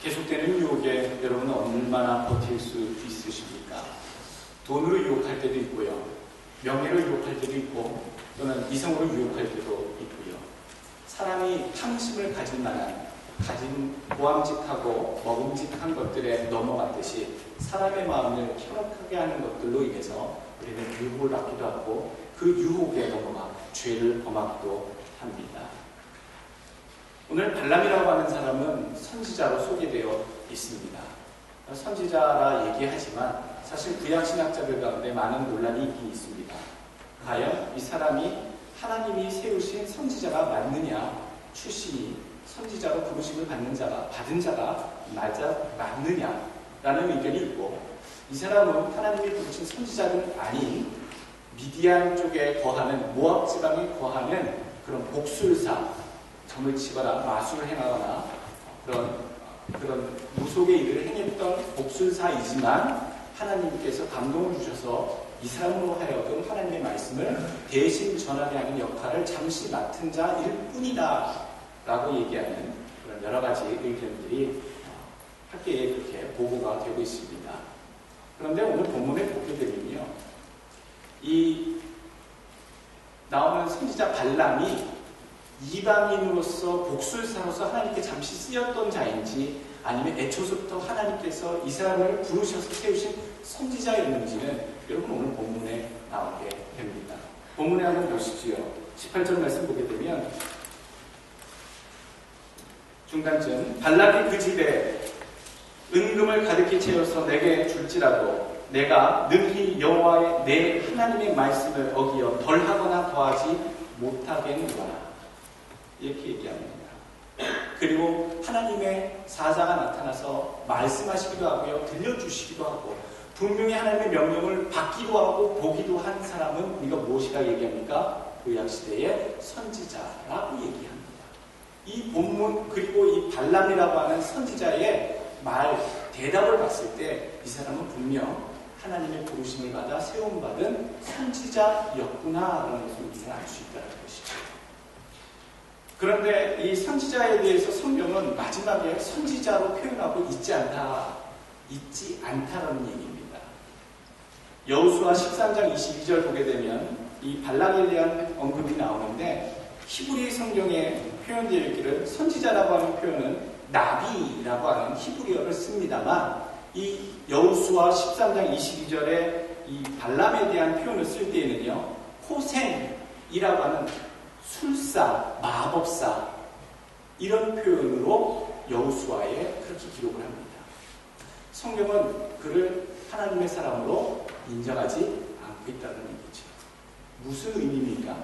계속되는 유혹에 여러분은 얼마나 버틸 수 있으십니까? 돈으로 유혹할 때도 있고요. 명예로 유혹할 때도 있고 또는 이성으로 유혹할 때도 있고요. 사람이 탐심을 가진 모함직하고 먹음직한 것들에 넘어갔듯이 사람의 마음을 현혹하게 하는 것들로 인해서 우리는 유혹을 받기도 하고 그 유혹에 넘어가 죄를 범하기도 합니다. 오늘 발람이라고 하는 사람은 선지자로 소개되어 있습니다. 선지자라 얘기하지만 사실 구약신학자들 가운데 많은 논란이 있긴 있습니다. 과연 이 사람이 하나님이 세우신 선지자가 맞느냐, 출신이 선지자로 부르심을 받은 자가 맞느냐라는 의견이 있고, 이 사람은 하나님이 부르신 선지자는 아닌 미디안 쪽에 거하는 모압 지방에 거하는 그런 복술사, 점을 치거나 마술을 행하거나 그런 무속의 일을 행했던 복술사이지만 하나님께서 감동을 주셔서 이 사람으로 하여금 하나님의 말씀을 대신 전하게 하는 역할을 잠시 맡은 자일 뿐이다 라고 얘기하는 그런 여러 가지 의견들이 학계에 그렇게 보고가 되고 있습니다. 그런데 오늘 본문에 보게 되면요, 이 나오는 선지자 발람이 이방인으로서 복술사로서 하나님께 잠시 쓰였던 자인지 아니면 애초부터 하나님께서 이 사람을 부르셔서 세우신 선지자였는지는 여러분 오늘 본문에 나오게 됩니다. 본문에 한번 보시지요. 18절 말씀 보게 되면 중간쯤 발람이 그 집에 은금을 가득히 채워서 내게 줄지라도 내가 능히 여호와의 내 하나님의 말씀을 어기어 덜하거나 더하지 못하겠노라 이렇게 얘기합니다. 그리고 하나님의 사자가 나타나서 말씀하시기도 하고요, 들려주시기도 하고 분명히 하나님의 명령을 받기도 하고 보기도 한 사람은 우리가 무엇이라 얘기합니까? 구약시대의 선지자라고 얘기합니다. 이 본문 그리고 이 발람이라고 하는 선지자의 대답을 봤을 때 이 사람은 분명 하나님의 부르심을 받아 세움받은 선지자였구나라는 것을 우리는 알 수 있다는 것이죠. 그런데 이 선지자에 대해서 성경은 마지막에 선지자로 표현하고 있지 않다라는 얘기입니다. 여호수아 13장 22절 보게 되면 이 발락에 대한 언급이 나오는데 히브리 성경에 표현되어 있기를 선지자라고 하는 표현은 나비라고 하는 히브리어를 씁니다만 이 여호수아 13장 22절에 이 발람에 대한 표현을 쓸 때에는요, 호생이라고 하는 술사, 마법사 이런 표현으로 여호수아에 그렇게 기록을 합니다. 성경은 그를 하나님의 사람으로 인정하지 않고 있다는 얘기죠. 무슨 의미입니까?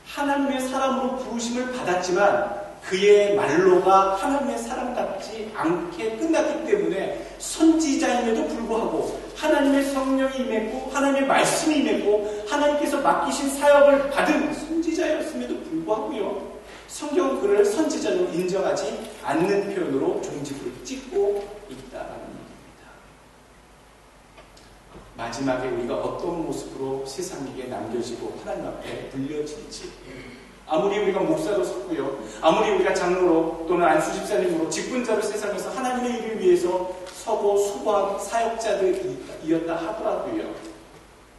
하나님의 사람으로 부르심을 받았지만 그의 말로가 하나님의 사람답지 않게 끝났기 때문에 선지자임에도 불구하고 하나님의 성령이 임했고 하나님의 말씀이 임했고 하나님께서 맡기신 사역을 받은 선지자였음에도 불구하고요, 성경은 그를 선지자로 인정하지 않는 표현으로 종지부를 찍고 있다는 얘기입니다. 마지막에 우리가 어떤 모습으로 세상에게 남겨지고 하나님 앞에 불려질지, 아무리 우리가 목사로 섰고요, 아무리 우리가 장로로 또는 안수집사님으로 직분자로 세상에서 하나님의 일을 위해서 서고 수고한 사역자들이었다 하더라도요,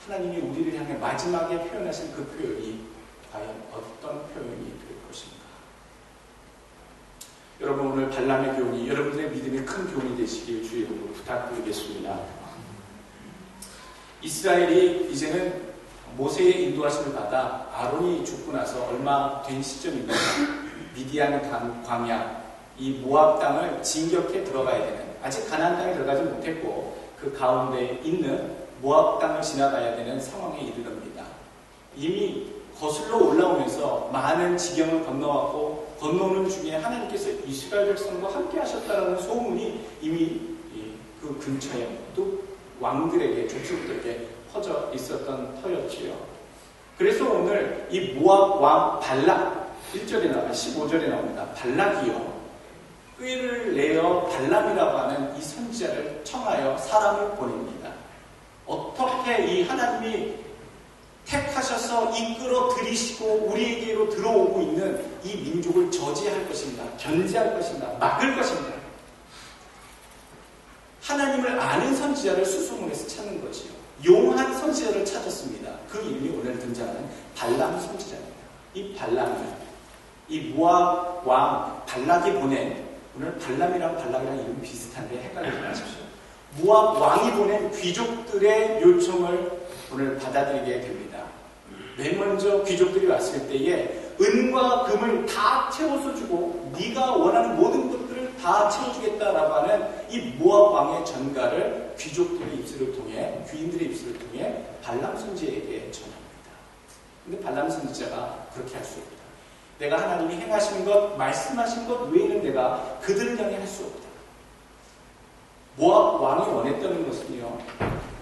하나님이 우리를 향해 마지막에 표현하신 그 표현이 과연 어떤 표현이 될 것인가? 여러분 오늘 발람의 교훈이 여러분들의 믿음의 큰 교훈이 되시길 주의 이름으로 부탁드리겠습니다. 이스라엘이 이제는 모세의 인도하심을 받아 아론이 죽고 나서 얼마 된 시점입니다. 미디안 광야, 이 모압 땅을 진격해 들어가야 되는, 아직 가나안 땅에 들어가지 못했고 그 가운데 있는 모압 땅을 지나가야 되는 상황에 이르릅니다. 이미 거슬러 올라오면서 많은 지경을 건너왔고 건너오는 중에 하나님께서 이스라엘 백성과 함께 하셨다는 소문이 이미 그 근처에 또 왕들에게, 족속들에게 퍼져 있었던 터였지요. 그래서 오늘 이 모압 왕 발락 1절에 나와 15절에 나옵니다. 발락이요, 꾀를 내어 발람이라고 하는 이 선지자를 청하여 사람을 보냅니다. 어떻게 이 하나님이 택하셔서 이끌어 들이시고 우리에게로 들어오고 있는 이 민족을 저지할 것인가, 견제할 것인가, 막을 것인가. 하나님을 아는 선지자를 수소문해서 찾는 거지요. 용한 선지자를 찾았습니다. 그 이름이 오늘 등장하는 발람 선지자입니다. 이 발람은 이 모압 왕 발락이 보낸, 오늘 발람이랑 발락이랑 이름 비슷한데 헷갈리지 마십시오. 모압 왕이 보낸 귀족들의 요청을 오늘 받아들이게 됩니다. 맨 먼저 귀족들이 왔을 때에 은과 금을 다 채워서 주고 네가 원하는 모든 것들을 다 채워주겠다라고 하는 이 모압 왕의 전가를 귀족들의 입술을 통해, 귀인들의 입술을 통해 발람 선지자에게 전합니다. 근데 발람 선지자가 그렇게 할 수 없다. 내가 하나님이 행하신 것, 말씀하신 것 외에는 내가 그들을 향해 할 수 없다. 모압 왕이 원했던 것은요,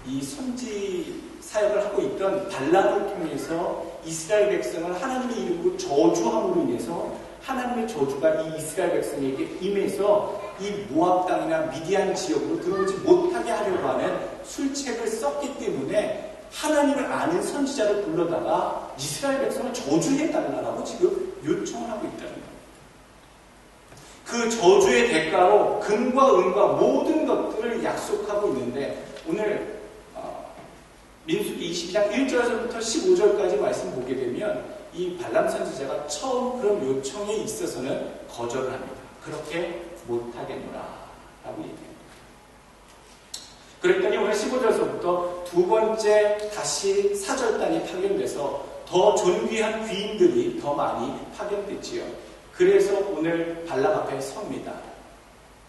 이 선지 사역을 하고 있던 발람을 통해서 이스라엘 백성을 하나님의 이름으로 저주함으로 인해서 하나님의 저주가 이 이스라엘 백성에게 임해서 이 모압 땅이나 미디안 지역으로 들어오지 못하게 하려고 하는 술책을 썼기 때문에 하나님을 아는 선지자를 불러다가 이스라엘 백성을 저주해달라고 지금 요청을 하고 있다는 겁니다. 그 저주의 대가로 금과 은과 모든 것들을 약속하고 있는데, 오늘 민수기 22장 1절에서부터 15절까지 말씀 보게 되면 이 발람 선지자가 처음 그런 요청에 있어서는 거절을 합니다. 그렇게 못하겠노라 라고 얘기합니다. 그랬더니 오늘 15절에서부터 두 번째 다시 사절단이 파견돼서 더 존귀한 귀인들이 더 많이 파견됐지요. 그래서 오늘 발람 앞에 섭니다.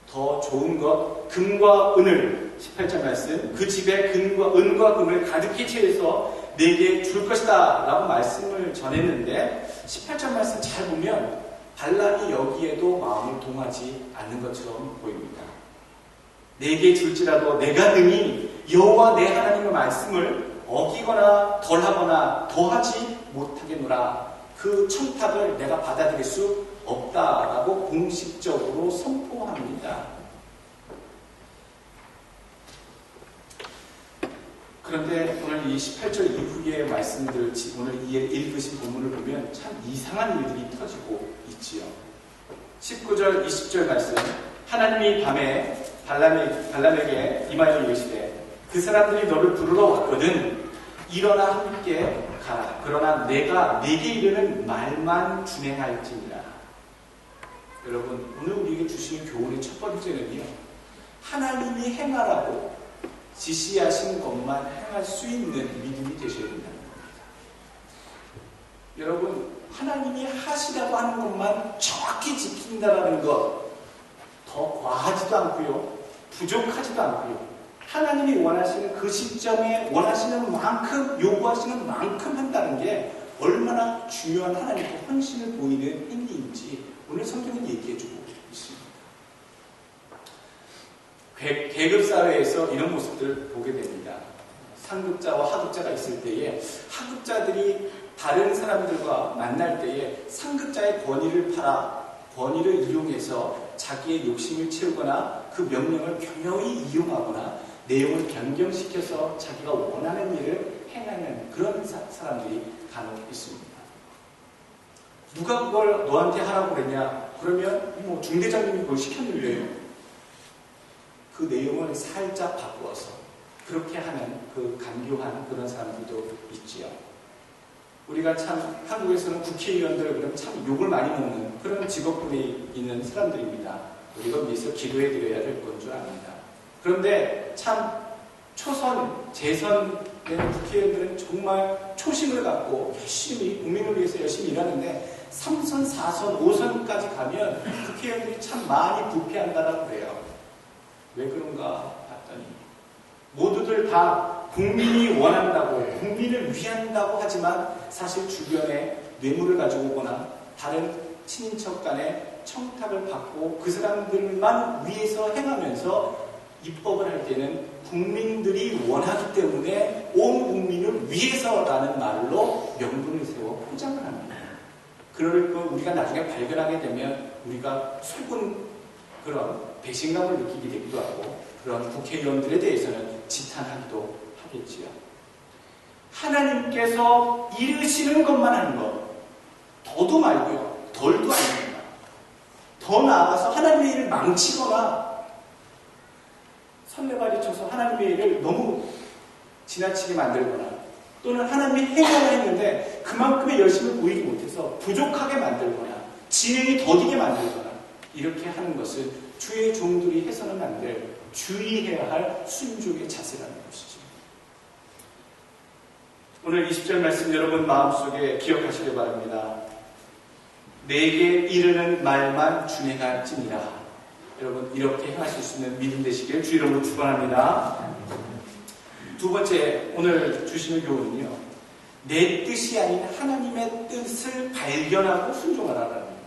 더 좋은 것, 금과 은을, 18절 말씀, 그 집에 은과 금을 가득히 채워서 내게 줄 것이다 라고 말씀을 전했는데, 18절 말씀 잘 보면 발람이 여기에도 마음을 동하지 않는 것처럼 보입니다. 내게 줄지라도 내가 능히 여호와 내 하나님의 말씀을 어기거나 덜하거나 더하지 못하겠노라. 그 청탁을 내가 받아들일 수 없다라고 공식적으로 선포합니다. 그런데 오늘 이 18절 이후의 말씀들, 오늘 읽으신 본문을 보면 참 이상한 일들이 터지고 있지요. 19절, 20절 말씀, 하나님이 밤에 발람에게 임하여 이르시되 그 사람들이 너를 부르러 왔거든 일어나 함께 가라. 그러나 내가 네게 이르는 말만 준행할지니라. 여러분, 오늘 우리에게 주시는 교훈의 첫 번째는요, 하나님이 행하라고 지시하신 것만 행할 수 있는 믿음이 되셔야 된다는 겁니다. 여러분, 하나님이 하시라고 하는 것만 정확히 지킨다라는 것, 더 과하지도 않고요, 부족하지도 않고요, 하나님이 원하시는 그 시점에 원하시는 만큼, 요구하시는 만큼 한다는 게 얼마나 중요한 하나님께 헌신을 보이는 행위인지 오늘 성경은 얘기해주고 있습니다. 계급사회에서 이런 모습들을 보게 됩니다. 상급자와 하급자가 있을 때에 하급자들이 다른 사람들과 만날 때에 상급자의 권위를 권위를 이용해서 자기의 욕심을 채우거나 그 명령을 교묘히 이용하거나 내용을 변경시켜서 자기가 원하는 일을 행하는 그런 사람들이 간혹 있습니다. 누가 그걸 너한테 하라고 그랬냐? 그러면 뭐 중대장님이 그걸 시켰는데요. 그 내용을 살짝 바꾸어서 그렇게 하는 그 간교한 그런 사람들도 있지요. 우리가 참 한국에서는 국회의원들 그러면 참 욕을 많이 먹는 그런 직업군에 있는 사람들입니다. 우리가 위해서 기도해 드려야 될 건 줄 압니다. 그런데 참 재선된 국회의원들은 정말 초심을 갖고 열심히 국민을 위해서 열심히 일하는데 3선, 4선, 5선까지 가면 국회의원들이 참 많이 부패한다라고 그래요. 왜 그런가 봤더니 모두들 다 국민이 원한다고, 국민을 위한다고 하지만 사실 주변에 뇌물을 가지고 오거나 다른 친인척 간에 청탁을 받고 그 사람들만 위해서 행하면서 입법을 할 때는 국민들이 원하기 때문에 온 국민을 위해서라는 말로 명분을 세워 포장을 합니다. 그럴 거 우리가 나중에 발견하게 되면 우리가 속은 그런 배신감을 느끼게 되기도 하고 그런 국회의원들에 대해서는 지탄하기도 하겠지요. 하나님께서 이르시는 것만 하는 것, 더도 말고요, 덜도 아닙니다. 더 나아가서 하나님의 일을 망치거나 설레발이 쳐서 하나님의 일을 너무 지나치게 만들거나 또는 하나님이 행하려 했는데 그만큼의 열심을 보이지 못해서 부족하게 만들거나 진행이 더디게 만들거나 이렇게 하는 것을 주의 종들이 해서는 안 될 주의해야 할 순종의 자세라는 것이죠. 오늘 20절 말씀 여러분 마음속에 기억하시길 바랍니다. 내게 이르는 말만 준행할지니라. 여러분 이렇게 행하실 수 있는 믿음 되시길 주 이름으로 축원합니다. 두 번째 오늘 주시는 교훈은요. 내 뜻이 아닌 하나님의 뜻을 발견하고 순종하라는 겁니다.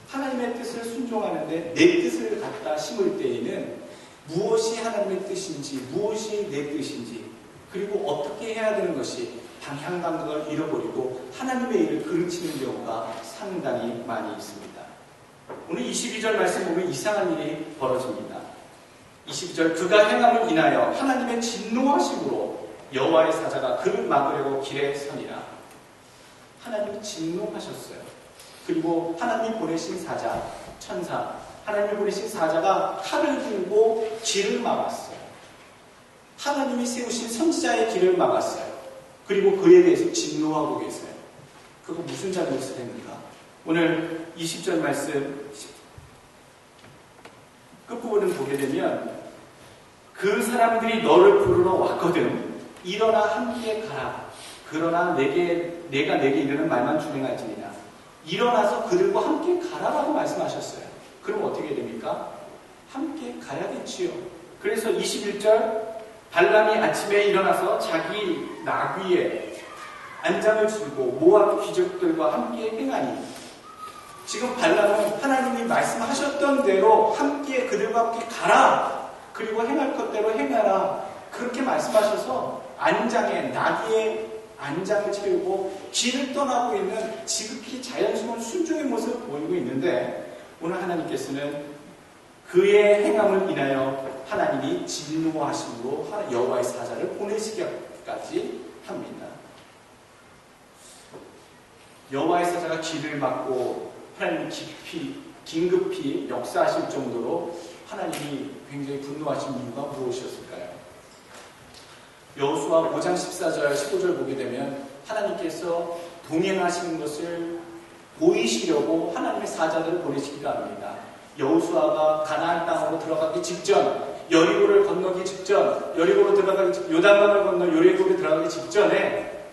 하나님의 뜻을 순종하는데 내 뜻을 갖다 심을 때에는 무엇이 하나님의 뜻인지 무엇이 내 뜻인지 그리고 어떻게 해야 되는 것이 방향 감각을 잃어버리고 하나님의 일을 그르치는 경우가 상당히 많이 있습니다. 오늘 22절 말씀 보면 이상한 일이 벌어집니다. 22절 그가 행함을 인하여 하나님의 진노하심으로 여호와의 사자가 그를 막으려고 길에 서니라. 하나님이 진노하셨어요. 그리고 하나님이 보내신 사자, 천사, 하나님이 보내신 사자가 칼을 들고 길을 막았어요. 하나님이 세우신 선지자의 길을 막았어요. 그리고 그에 대해서 진노하고 계세요. 그거 무슨 잘못을 했는가? 오늘 20절 말씀 끝부분을 보게 되면 그 사람들이 너를 부르러 왔거든. 일어나 함께 가라. 그러나 내가 내게 이르는 말만 준행할지니라. 일어나서 그들과 함께 가라라고 말씀하셨어요. 그럼 어떻게 됩니까? 함께 가야겠지요. 그래서 21절 발람이 아침에 일어나서 자기 나귀에 안장을 들고 모압 귀족들과 함께 행하니 지금 발람은 하나님이 말씀하셨던 대로 함께 그들과 함께 가라. 그리고 행할 것대로 행하라. 그렇게 말씀하셔서 안장에 나귀의 안장을 채우고 길을 떠나고 있는 지극히 자연스러운 순종의 모습을 보이고 있는데 오늘 하나님께서는 그의 행함을 인하여 하나님이 진노하심으로 여호와의 사자를 보내시기까지 합니다. 여호와의 사자가 길을 막고 하나님이 긴급히 역사하실 정도로 하나님이 굉장히 분노하신 이유가 무엇이었을까요? 여호수아 5장 14절 15절 보게 되면 하나님께서 동행하시는 것을 보이시려고 하나님의 사자들을 보내시기도 합니다. 여호수아가 가나안 땅으로 들어가기 직전, 여리고를 건너기 직전, 여리고로 들어가기 요단강을 건너 여리고로 들어가기 직전에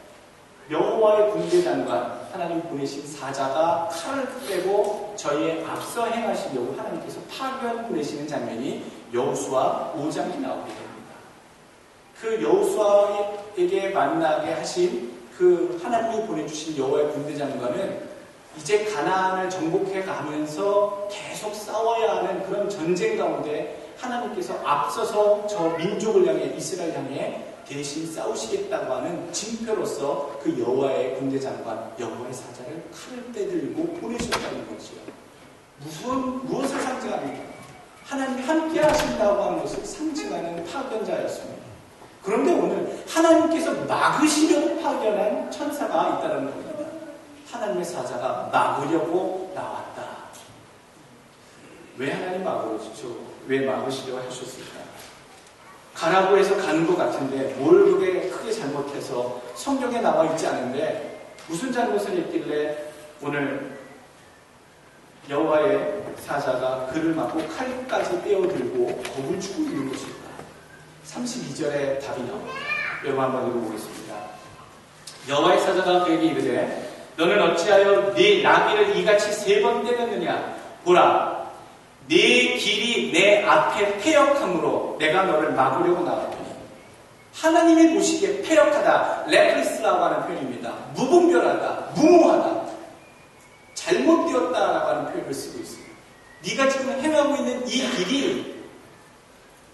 여호와의 군대 장관 하나님 보내신 사자가 칼을 빼고 저희의 앞서 행하시려고 하나님께서 파견 보내시는 장면이 여호수아 5장에 나오게 됩니다. 그 여호수아에게 만나게 하신 그 하나님이 보내주신 여호와의 군대 장관은 이제 가나안을 정복해 가면서 계속 싸워야 하는 그런 전쟁 가운데 하나님께서 앞서서 저 민족을 향해 이스라엘 향해 대신 싸우시겠다고 하는 징표로서 그 여호와의 군대 장관 여호와의 사자를 칼을 빼들고 보내셨다는 거지요. 무엇을 상징합니까? 하나님이 함께 하신다고 하는 것을 상징하는 파견자였습니다. 그런데 오늘 하나님께서 막으시려고 파견한 천사가 있다는 겁니다. 하나님의 사자가 막으려고 나왔다. 왜 하나님 막으시죠? 왜 막으시려고 하셨을까? 가라고 해서 가는 것 같은데 뭘 그게 크게 잘못해서 성경에 나와 있지 않은데 무슨 잘못을 했길래 오늘 여호와의 사자가 그를 막고 칼까지 떼어들고 겁을 주고 있는 것일까? 32절에 답이 나옵니다. 여러분 한번 읽어보겠습니다. 여호와의 사자가 그에게 이르되 너는 어찌하여 네 나귀를 이같이 3번 때렸느냐? 보라, 네 길이 내 앞에 패역함으로 내가 너를 막으려고 나왔더니. 하나님이 보시기에 패역하다, 레플리스라고 하는 표현입니다. 무분별하다, 무모하다, 잘못되었다라고 하는 표현을 쓰고 있습니다. 네가 지금 행하고 있는 이 길이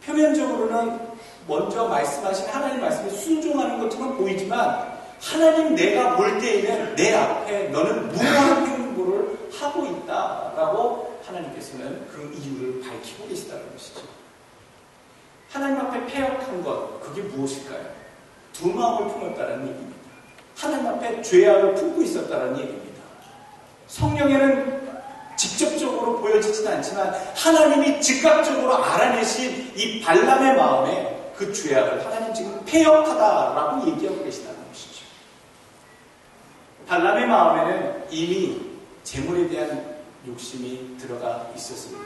표면적으로는 먼저 말씀하신 하나님 말씀에 순종하는 것처럼 보이지만 하나님 내가 볼 때에는 내 앞에 너는 무모한 행보를 하고 있다라고 하나님께서는 그 이유를 밝히고 계시다는 것이죠. 하나님 앞에 패역한 것, 그게 무엇일까요? 두 마음을 품었다는 얘기입니다. 하나님 앞에 죄악을 품고 있었다는 얘기입니다. 성경에는 직접적으로 보여지지는 않지만 하나님이 즉각적으로 알아내신 이 발람의 마음에 그 죄악을 하나님 지금 폐역하다라고 얘기하고 계시다는 것이죠. 발람의 마음에는 이미 재물에 대한 욕심이 들어가 있었습니다.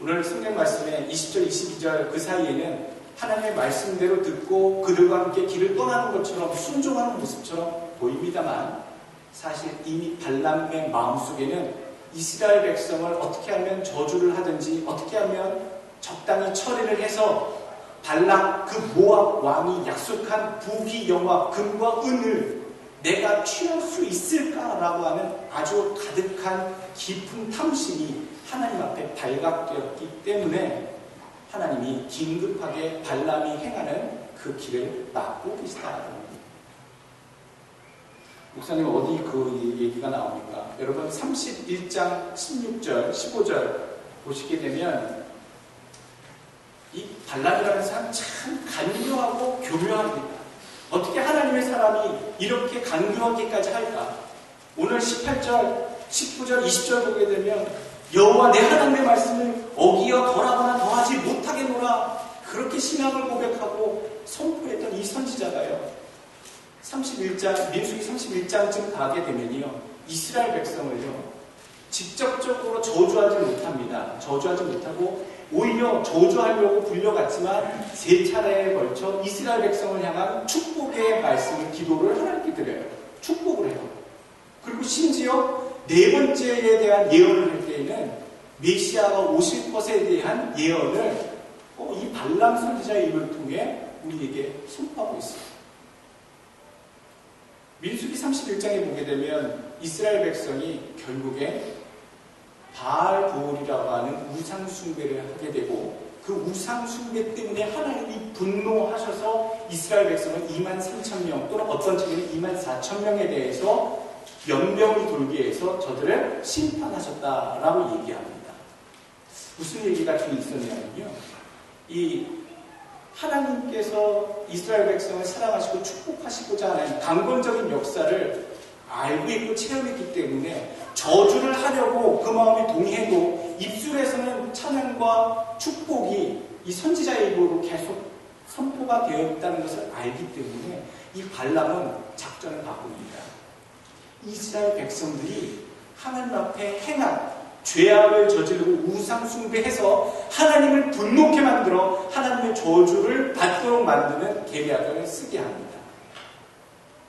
오늘 성경 말씀에 20절, 22절 그 사이에는 하나님의 말씀대로 듣고 그들과 함께 길을 떠나는 것처럼 순종하는 모습처럼 보입니다만 사실 이미 발람의 마음속에는 이스라엘 백성을 어떻게 하면 저주를 하든지 어떻게 하면 적당히 처리를 해서 발락 그 모압 왕이 약속한 부귀 영화 금과 은을 내가 취할 수 있을까라고 하는 아주 가득한 깊은 탐심이 하나님 앞에 발각되었기 때문에 하나님이 긴급하게 발람이 행하는 그 길을 막고 계시다. 목사님 어디 그 얘기가 나옵니까? 여러분 31장 16절 15절 보시게 되면 이 발람이라는 사람 참 간교하고 교묘합니다. 어떻게 하나님의 사람이 이렇게 간교하기까지 할까? 오늘 18절 19절 20절 보게 되면 여호와 내 하나님의 말씀을 어기어 덜하거나 더하지 못하겠노라 그렇게 신앙을 고백하고 선포했던 이 선지자가요 31장, 민수기 31장쯤 가게 되면요 이스라엘 백성을요 직접적으로 저주하지 못합니다. 저주하지 못하고 오히려 저주하려고 불려갔지만 3차례에 걸쳐 이스라엘 백성을 향한 축복의 말씀을 기도를 하나님께 드려요. 축복을 해요. 그리고 심지어 4번째에 대한 예언을 할 때에는 메시아가 오실 것에 대한 예언을 이 발람 선지자의 입을 통해 우리에게 선포하고 있어요. 민수기 31장에 보게 되면 이스라엘 백성이 결국에 바알보올이라고 하는 우상 숭배를 하게 되고 그 우상 숭배 때문에 하나님이 분노하셔서 이스라엘 백성은 23,000명 또는 어떤 책에는 24,000명에 대해서 연병이 돌게 해서 저들을 심판하셨다라고 얘기합니다. 무슨 얘기가 좀 있었냐면요. 이 하나님께서 이스라엘 백성을 사랑하시고 축복하시고자 하는 강권적인 역사를 알고 있고 체험했기 때문에 저주를 하려고 그 마음에 동의해도 입술에서는 찬양과 축복이 이 선지자의 입으로 계속 선포가 되어 있다는 것을 알기 때문에 이 발람은 작전을 바꿉니다. 이스라엘 백성들이 하나님 앞에 행한 죄악을 저지르고 우상 숭배해서 하나님을 분노케 만들어 하나님의 저주를 받도록 만드는 계략을 쓰게 합니다.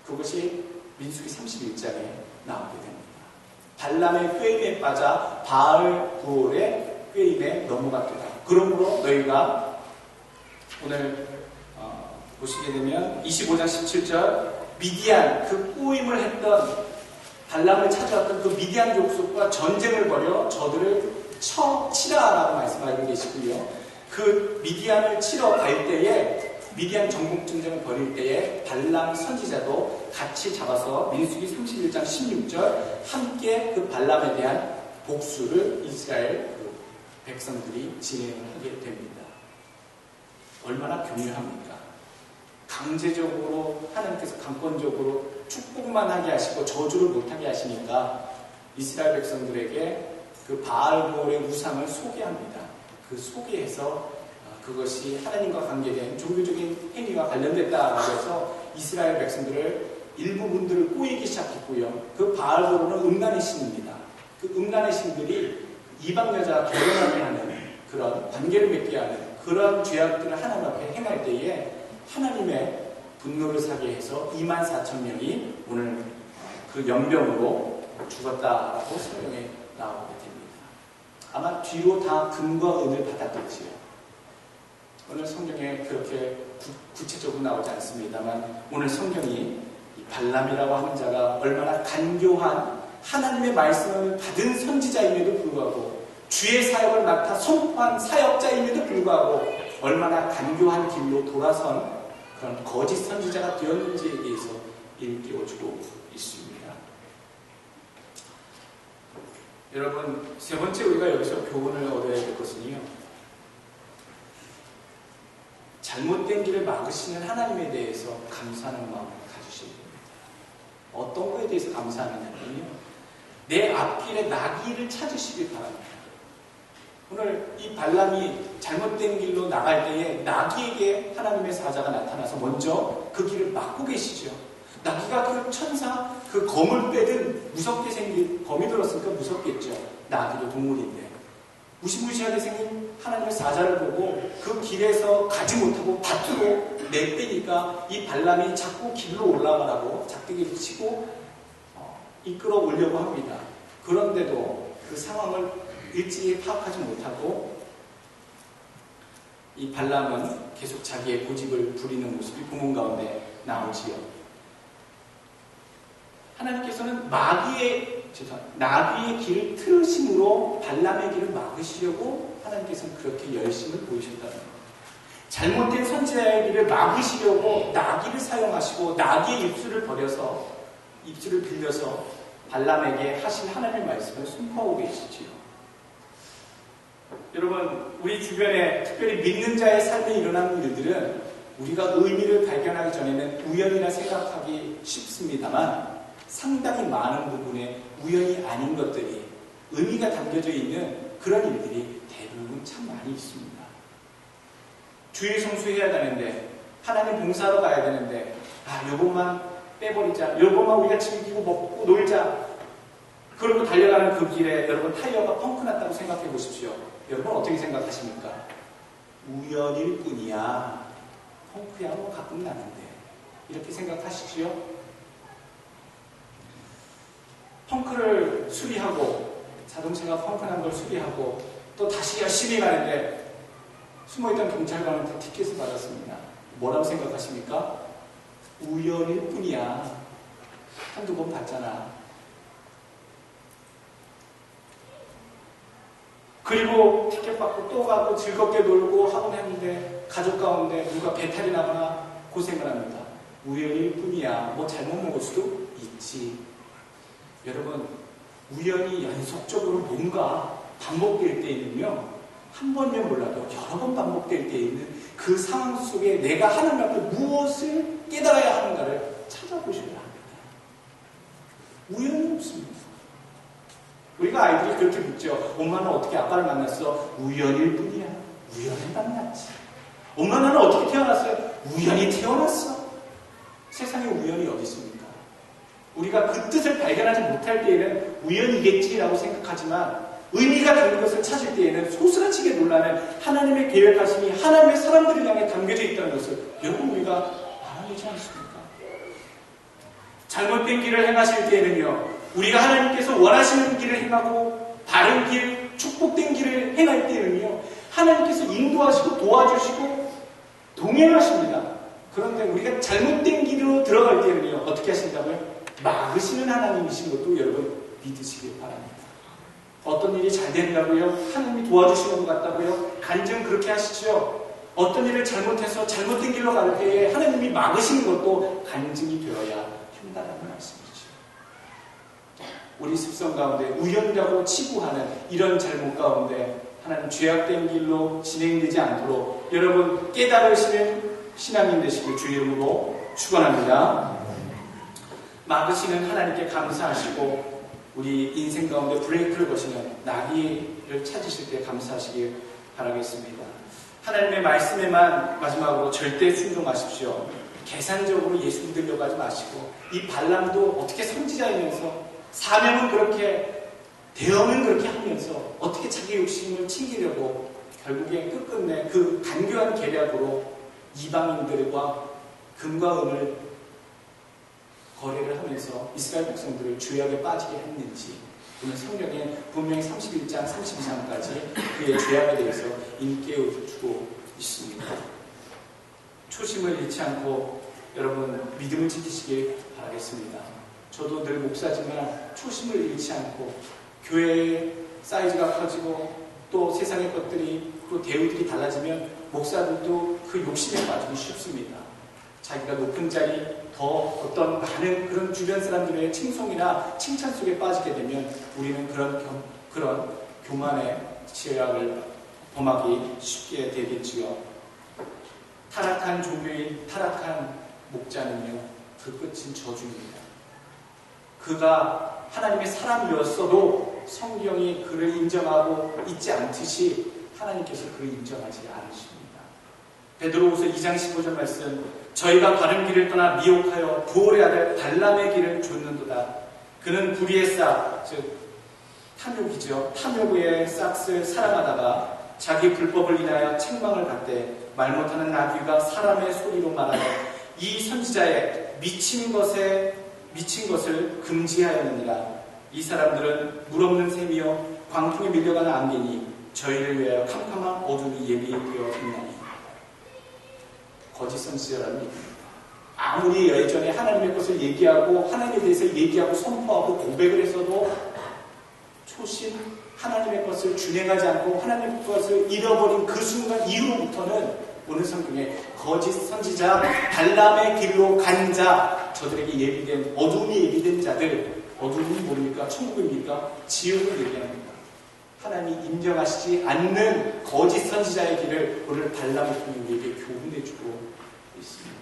그것이 민수기 31장에 나오게 됩니다. 발람의 꾀임에 빠져 바알부올의 꾀임에 넘어갔도다. 그러므로 너희가 오늘 보시게 되면 25장 17절 미디안 그 꼬임을 했던 발람을 찾아왔던 그 미디안 족속과 전쟁을 벌여 저들을 치라라고 말씀하고 계시고요. 그 미디안을 치러 갈 때에 미디안 정복 전쟁을 벌일 때에 발람 선지자도 같이 잡아서 민수기 31장 16절 함께 그 발람에 대한 복수를 이스라엘 그 백성들이 진행을 하게 됩니다. 얼마나 교묘합니까? 강제적으로 하나님께서 강권적으로 축복만 하게 하시고 저주를 못하게 하시니까 이스라엘 백성들에게 그 바알볼의 우상을 소개합니다. 그 소개해서 그것이 하나님과 관계된 종교적인 행위와 관련됐다라고 해서 이스라엘 백성들을 일부 분들을 꼬이기 시작했고요. 그 바알볼은 음란의 신입니다. 그 음란의 신들이 이방 여자 결혼하게 하는 그런 관계를 맺게 하는 그런 죄악들을 하나님 앞에 행할 때에 하나님의 분노를 사게 해서 24,000명이 오늘 그 연병으로 죽었다라고 성경에 나오게 됩니다. 아마 뒤로 다 금과 은을 받았겠지요. 오늘 성경에 그렇게 구체적으로 나오지 않습니다만 오늘 성경이 이 발람이라고 하는 자가 얼마나 간교한 하나님의 말씀을 받은 선지자임에도 불구하고 주의 사역을 맡아 선포한 사역자임에도 불구하고 얼마나 간교한 길로 돌아선 그런 거짓 선지자가 되었는지에 대해서 일깨워주고 있습니다. 여러분, 세 번째 우리가 여기서 교훈을 얻어야 될 것은요. 잘못된 길을 막으시는 하나님에 대해서 감사하는 마음을 가지셔야 됩니다. 어떤 거에 대해서 감사하느냐면요. 내 앞길에 나귀를 찾으시길 바랍니다. 오늘 이 발람이 잘못된 길로 나갈 때에 나귀에게 하나님의 사자가 나타나서 먼저 그 길을 막고 계시죠. 나귀가 그 천사, 그 검을 빼든 무섭게 생긴, 검이 들었으니까 무섭겠죠. 나귀도 동물인데. 무시무시하게 생긴 하나님의 사자를 보고 그 길에서 가지 못하고 밭으로 내빼니까 이 발람이 자꾸 길로 올라가라고 작대기를 치고 이끌어 오려고 합니다. 그런데도 그 상황을 일찍이 파악하지 못하고 이 발람은 계속 자기의 고집을 부리는 모습이 부문 가운데 나오지요. 하나님께서는 나귀의 길을 틀으심으로 발람의 길을 막으시려고 하나님께서는 그렇게 열심을 보이셨다는 겁니다. 잘못된 선지자의 길을 막으시려고 나귀를 사용하시고 나귀의 입술을 빌려서 발람에게 하신 하나님의 말씀을 선포하고 계시지요. 여러분, 우리 주변에 특별히 믿는 자의 삶에 일어나는 일들은 우리가 의미를 발견하기 전에는 우연이라 생각하기 쉽습니다만 상당히 많은 부분에 우연이 아닌 것들이 의미가 담겨져 있는 그런 일들이 대부분 참 많이 있습니다. 주일 성수해야 되는데 하나님 봉사하러 가야 되는데 요것만 빼버리자, 요것만 우리가 즐기고 먹고 놀자, 그러고 달려가는 그 길에 여러분 타이어가 펑크 났다고 생각해 보십시오. 여러분 어떻게 생각하십니까? 우연일 뿐이야, 펑크야 뭐 가끔 나는데, 이렇게 생각하시지요? 펑크를 수리하고, 자동차가 펑크 난 걸 수리하고 또 다시 열심히 가는데 숨어있던 경찰관한테 티켓을 받았습니다. 뭐라고 생각하십니까? 우연일 뿐이야, 한두 번 봤잖아. 그리고 티켓 받고 또 가고 즐겁게 놀고 하곤 했는데 가족 가운데 누가 배탈이 나거나 고생을 합니다. 우연일 뿐이야, 뭐 잘못 먹을 수도 있지. 여러분, 우연히 연속적으로 뭔가 반복될 때에는요, 한 번이면 몰라도 여러 번 반복될 때에 있는 그 상황 속에 내가 하나님 앞에 무엇을 깨달아야 하는가를 찾아보셔야 합니다. 우연은 없습니다. 우리가 아이들이 그렇게 묻죠. 엄마는 어떻게 아빠를 만났어? 우연일 뿐이야. 우연히 만났지. 엄마 나는 어떻게 태어났어요? 우연히 태어났어. 세상에 우연이 어디 있습니까? 우리가 그 뜻을 발견하지 못할 때에는 우연이겠지라고 생각하지만 의미가 다른 것을 찾을 때에는 소스라치게 놀라는 하나님의 계획하심이 하나님의 사람들을 향해 담겨져 있다는 것을 여러분 우리가 알아내지 않습니까? 잘못된 길을 행하실 때에는요, 우리가 하나님께서 원하시는 길을 행하고 바른 길, 축복된 길을 행할 때는요, 하나님께서 인도하시고 도와주시고 동행하십니다. 그런데 우리가 잘못된 길로 들어갈 때는요, 어떻게 하신다고요? 막으시는 하나님이신 것도 여러분 믿으시길 바랍니다. 어떤 일이 잘 된다고요? 하나님이 도와주시는 것 같다고요? 간증 그렇게 하시죠. 어떤 일을 잘못해서 잘못된 길로 갈 때에 하나님이 막으시는 것도 간증이 되어야 한다는 말씀이죠. 우리 습성 가운데 우연이라고 치부하는 이런 잘못 가운데 하나님 죄악된 길로 진행되지 않도록 여러분 깨달으시는 신앙인 되시길 주 이름으로 축원합니다. 막으시는 하나님께 감사하시고 우리 인생 가운데 브레이크를 거시는 나귀를 찾으실 때 감사하시길 바라겠습니다. 하나님의 말씀에만 마지막으로 절대 순종하십시오. 계산적으로 예수 믿으려고 하지 마시고, 이 발람도 어떻게 선지자이면서 사명은 그렇게, 대응은 그렇게 하면서 어떻게 자기 욕심을 챙기려고 결국에 끝끝내 그 간교한 계략으로 이방인들과 금과 은을 거래를 하면서 이스라엘 백성들을 죄악에 빠지게 했는지, 오늘 성경에 분명히 31장, 32장까지 그의 죄악에 대해서 일깨워주고 있습니다. 초심을 잃지 않고 여러분 믿음을 지키시길 바라겠습니다. 저도 늘 목사지만 초심을 잃지 않고 교회의 사이즈가 커지고 또 세상의 것들이 또 대우들이 달라지면 목사들도 그 욕심에 빠지기 쉽습니다. 자기가 높은 자리, 더 어떤 많은 그런 주변 사람들의 칭송이나 칭찬 속에 빠지게 되면 우리는 그런 교만의 죄악을 범하기 쉽게 되겠지요. 타락한 종교인, 타락한 목자는요, 그 끝은 저주입니다. 그가 하나님의 사람이었어도 성경이 그를 인정하고 있지 않듯이 하나님께서 그를 인정하지 않으십니다. 베드로후서 2장 15절 말씀, 저희가 바른 길을 떠나 미혹하여 부올의 아들 발람의 길을 좇는도다. 그는 불의의 싹, 즉 탐욕이죠. 탐욕의 싹을 사랑하다가 자기 불법을 인하여 책망을 받되 말 못하는 나귀가 사람의 소리로 말하여 이 선지자의 미친 것을 금지하였느니라. 이 사람들은 물 없는 샘이요 광풍에 밀려가는 안개니 저희를 위하여 캄캄한 어둠이 예비되어 있나니. 거짓 선지자라는 얘기입니다. 아무리 예전에 하나님의 것을 얘기하고 하나님에 대해서 얘기하고 선포하고 고백을 했어도 초심 하나님의 것을 준행하지 않고 하나님의 것을 잃어버린 그 순간 이후로부터는 오늘 성경에 거짓 선지자 발람의 길로 간 자, 저들에게 예비된 어둠이 예비된 자들, 어둠이 뭡니까? 천국입니까? 지옥을 얘기합니다. 하나님이 인정하시지 않는 거짓 선지자의 길을 오늘 발람을 통해 우리에게 교훈해주고 있습니다.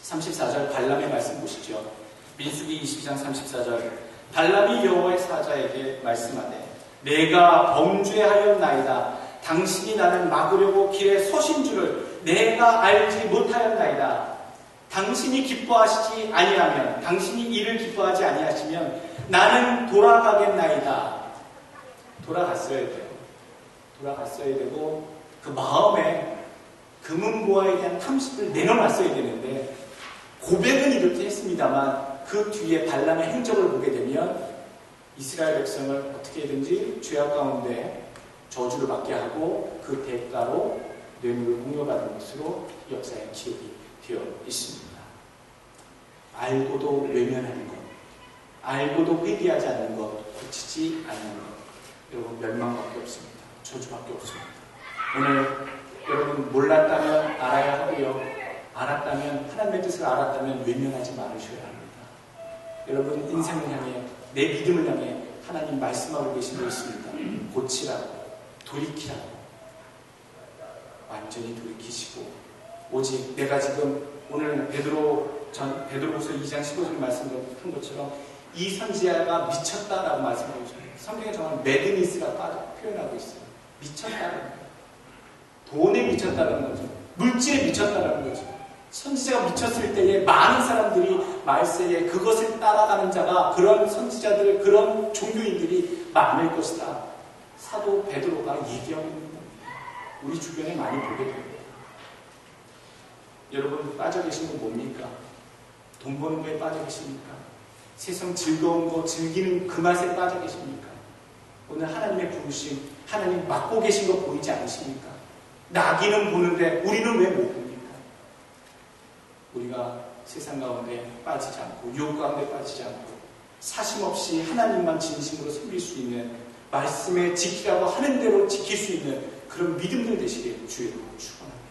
34절 발람의 말씀 보시죠. 민수기 22장 34절, 발람이 여호와의 사자에게 말씀하되 내가 범죄하였나이다. 당신이 나를 막으려고 길에 서신 줄을 내가 알지 못하였나이다. 당신이 기뻐하시지 아니하면, 당신이 이를 기뻐하지 아니하시면 나는 돌아가겠나이다. 돌아갔어야 돼요. 돌아갔어야 되고 그 마음에 금은보화에 대한 탐식을 내려놨어야 되는데, 고백은 이렇게 했습니다만 그 뒤에 발람의 행적을 보게 되면 이스라엘 백성을 어떻게든지 죄악 가운데 저주를 받게 하고 그 대가로 뇌물을 공여받은 것으로 역사에 기록이 되어 있습니다. 알고도 외면하는 것, 알고도 회개하지 않는 것, 고치지 않는 것, 여러분 멸망밖에 없습니다. 저주밖에 없습니다. 오늘 여러분 몰랐다면 알아야 하고요, 알았다면, 하나님의 뜻을 알았다면 외면하지 말으셔야 합니다. 여러분 인생을 향해, 내 믿음을 향해 하나님 말씀하고 계신 거 있습니다. 고치라고, 돌이키라고. 완전히 돌이키시고, 오직 내가 지금 오늘 베드로후서 2장 15절 말씀한 것처럼 이 선지자가 미쳤다라고 말씀하고 있어요. 성경에 정말 매드니스라고 표현하고 있어요. 미쳤다는 거예요. 돈에 미쳤다는 거죠. 물질에 미쳤다는 거죠. 선지자가 미쳤을 때에 많은 사람들이 말세에 그것을 따라가는 자가, 그런 선지자들, 그런 종교인들이 많을 것이다. 사도 베드로가 얘기하고 있는 겁니다. 우리 주변에 많이 보게 됩니다. 여러분 빠져 계신 건 뭡니까? 돈 버는 거에 빠져 계십니까? 세상 즐거운 거 즐기는 그 맛에 빠져 계십니까? 오늘 하나님의 부르심, 하나님 맡고 계신 거 보이지 않으십니까? 나기는 보는데 우리는 왜 못 봅니까? 우리가 세상 가운데 빠지지 않고 유혹 가운데 빠지지 않고 사심 없이 하나님만 진심으로 섬길 수 있는, 말씀에 지키라고 하는 대로 지킬 수 있는 그런 믿음들 되시길 주의 이름으로 축원합니다.